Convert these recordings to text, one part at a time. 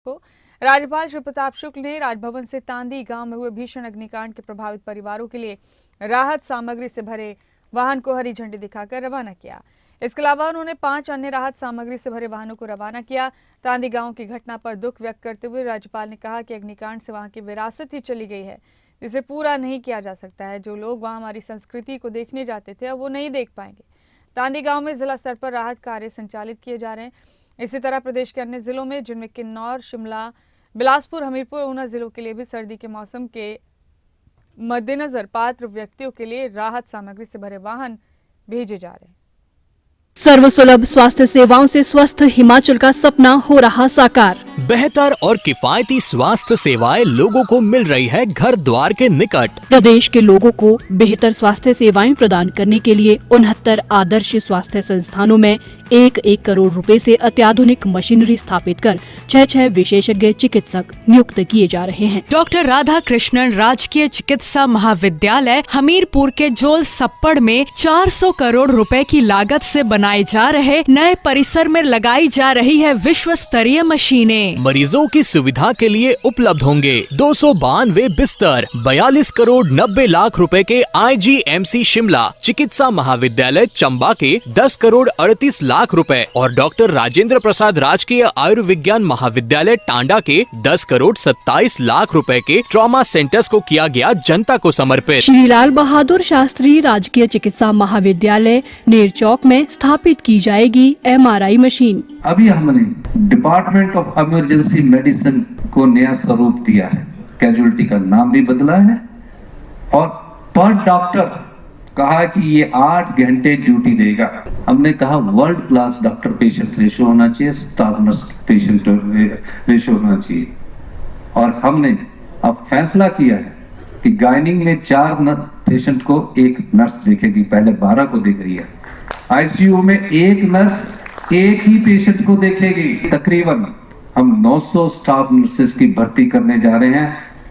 को। राज्यपाल श्री प्रताप शुक्ल ने राजभवन से तांदी गांव में हुए भीषण अग्निकांड के प्रभावित परिवारों के लिए राहत सामग्री से भरे वाहन को हरी झंडी दिखाकर रवाना किया। इसके अलावा उन्होंने 5 अन्य राहत सामग्री से भरे वाहनों को रवाना किया। तांदी गांव की घटना पर दुख व्यक्त करते हुए राज्यपाल ने कहा कि अग्निकांड से वहां की विरासत ही चली गई है, जिसे पूरा नहीं किया जा सकता है। जो लोग वहां हमारी संस्कृति को देखने जाते थे अब वो नहीं देख पाएंगे। तांदी गांव में जिला स्तर पर राहत कार्य संचालित किए जा रहे हैं। इसी तरह प्रदेश के अन्य जिलों में, जिनमें किन्नौर, शिमला, बिलासपुर, हमीरपुर, ऊना जिलों के लिए भी सर्दी के मौसम के मद्देनजर पात्र व्यक्तियों के लिए राहत सामग्री से भरे वाहन भेजे जा रहे हैं। सर्वसुलभ स्वास्थ्य सेवाओं से स्वस्थ हिमाचल का सपना हो रहा साकार। बेहतर और किफायती स्वास्थ्य सेवाएं लोगों को मिल रही है घर द्वार के निकट। प्रदेश के लोगों को बेहतर स्वास्थ्य सेवाएं प्रदान करने के लिए 69 आदर्श स्वास्थ्य संस्थानों में 1-1 करोड़ रुपए से अत्याधुनिक मशीनरी स्थापित कर 6 विशेषज्ञ चिकित्सक नियुक्त किए जा रहे हैं। डॉक्टर राधा कृष्णन राजकीय चिकित्सा महाविद्यालय हमीरपुर के जोल सप्पड़ में 400 करोड़ रुपए की लागत से बनाए जा रहे नए परिसर में लगाई जा रही है विश्व स्तरीय मशीनें। मरीजों की सुविधा के लिए उपलब्ध होंगे 292 बिस्तर, 42 करोड़ 90 लाख रुपए के IGMC शिमला चिकित्सा महाविद्यालय चंबा के 10 करोड़ 38 लाख रुपए और डॉक्टर राजेंद्र प्रसाद राजकीय आयुर्विज्ञान महाविद्यालय टांडा के 10 करोड़ 27 लाख रुपए के ट्रॉमा सेंटर्स को किया गया जनता को समर्पित। श्री लाल बहादुर शास्त्री राजकीय चिकित्सा महाविद्यालय नेरचौक में स्थापित की जाएगी MRI मशीन। अभी हमने डिपार्टमेंट ऑफ इमरजेंसी मेडिसिन को नया स्वरूप दिया है, कैजुअलिटी का नाम भी बदला है और पर डॉक्टर कहा कि ये 8 घंटे ड्यूटी देगा। हमने कहा world class doctor patient ratio होना चाहिए, स्टाफ नर्स पेशेंट रेशो होना चाहिए। और हमने अब फैसला किया है कि गायनिंग में 4 पेशेंट को 1 नर्स देखेगी, पहले 12 को देख रही है। ICU में 1 नर्स 1 ही पेशेंट को देखेगी। तकरीबन हम 900 स्टाफ नर्सेस की भर्ती करने जा रहे हैं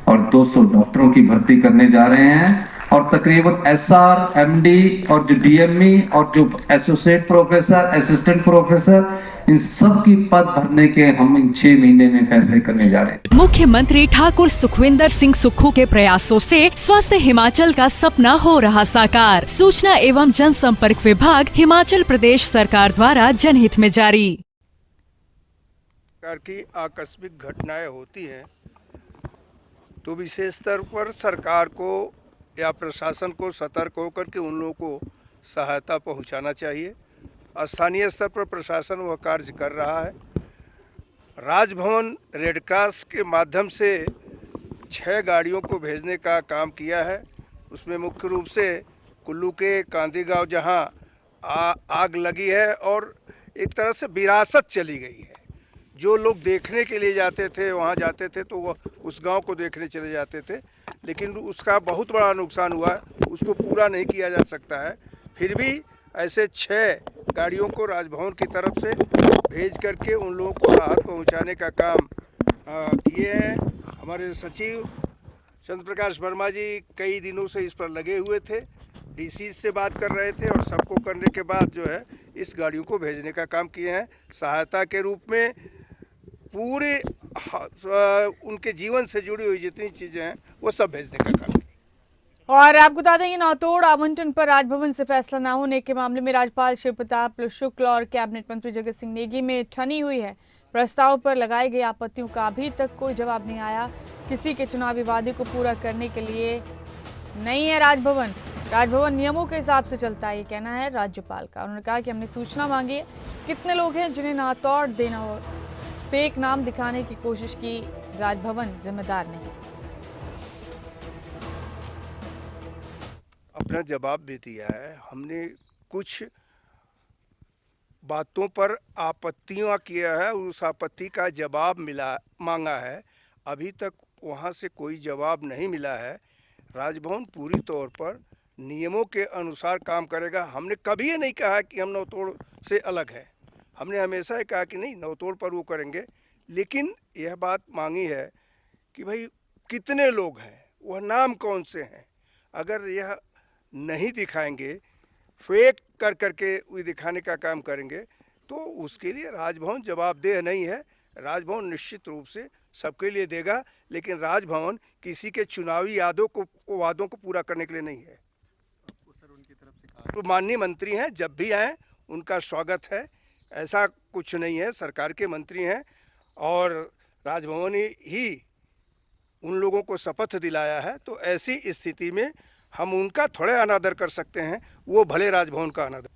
और 200 डॉक्टरों की भर्ती करने जा रहे हैं और तकरीबन SR, MD और जो DME और जो एसोसिएट प्रोफेसर, असिस्टेंट प्रोफेसर, इन सब की पद भरने के हम इन 6 महीने में फैसले करने जा रहे हैं। मुख्यमंत्री ठाकुर सुखविंदर सिंह सुक्खू के प्रयासों से स्वस्थ हिमाचल का सपना हो रहा साकार। सूचना एवं जनसंपर्क विभाग हिमाचल प्रदेश सरकार द्वारा जनहित में जारी। प्रकार की आकस्मिक घटनाएं होती हैं तो विशेष स्तर पर सरकार को या प्रशासन को सतर्क होकर के उन लोगों को सहायता पहुंचाना चाहिए। स्थानीय स्तर पर प्रशासन वह कार्य कर रहा है। राजभवन रेड क्रॉस के माध्यम से 6 गाड़ियों को भेजने का काम किया है। उसमें मुख्य रूप से कुल्लू के कांदी गांव जहां आग लगी है और एक तरह से विरासत चली गई है। जो लोग देखने के लिए जाते थे, वहां जाते थे तो वह उस गांव को देखने चले जाते थे, लेकिन उसका बहुत बड़ा नुकसान हुआ है, उसको पूरा नहीं किया जा सकता है। फिर भी ऐसे 6 गाड़ियों को राजभवन की तरफ से भेज करके उन लोगों को राहत पहुंचाने का काम किए हैं। हमारे सचिव चंद्र प्रकाश वर्मा जी कई दिनों से इस पर लगे हुए थे, DC से बात कर रहे थे और सबको करने के बाद जो है इस गाड़ियों को भेजने का काम किए हैं। सहायता के रूप में पूरे उनके जीवन से जुड़ी हुई जितनी चीज़ें हैं वो सब भेजने का काम। और आपको बता दें कि नौतोड़ आवंटन पर राजभवन से फैसला न होने के मामले में राज्यपाल श्री प्रताप शुक्ल और कैबिनेट मंत्री जगत सिंह नेगी में ठनी हुई है। प्रस्ताव पर लगाई गई आपत्तियों का अभी तक कोई जवाब नहीं आया। किसी के चुनावी वादे को पूरा करने के लिए नहीं है राजभवन नियमों के हिसाब से चलता है, ये कहना है राज्यपाल का। उन्होंने कहा कि हमने सूचना मांगी है कितने लोग हैं जिन्हें नौतोड़ देना हो, फेक नाम दिखाने की कोशिश की, राजभवन जिम्मेदार नहीं। अपना जवाब भी दिया है। हमने कुछ बातों पर आपत्तियां किया है, उस आपत्ति का जवाब मांगा है। अभी तक वहां से कोई जवाब नहीं मिला है। राजभवन पूरी तौर पर नियमों के अनुसार काम करेगा। हमने कभी ये नहीं कहा कि हम नौतोड़ से अलग हैं। हमने हमेशा ये कहा कि नहीं, नौतोड़ पर वो करेंगे, लेकिन यह बात मांगी है कि भाई कितने लोग हैं, वह नाम कौन से हैं। अगर यह नहीं दिखाएंगे, फेक कर करके दिखाने का काम करेंगे, तो उसके लिए राजभवन जवाबदेह नहीं है। राजभवन निश्चित रूप से सबके लिए देगा, लेकिन राजभवन किसी के चुनावी वादों को पूरा करने के लिए नहीं है। तो माननीय मंत्री हैं, जब भी आए उनका स्वागत है, ऐसा कुछ नहीं है। सरकार के मंत्री हैं और राजभवन ही उन लोगों को शपथ दिलाया है, तो ऐसी स्थिति में हम उनका थोड़े अनादर कर सकते हैं, वो भले राजभवन का अनादर।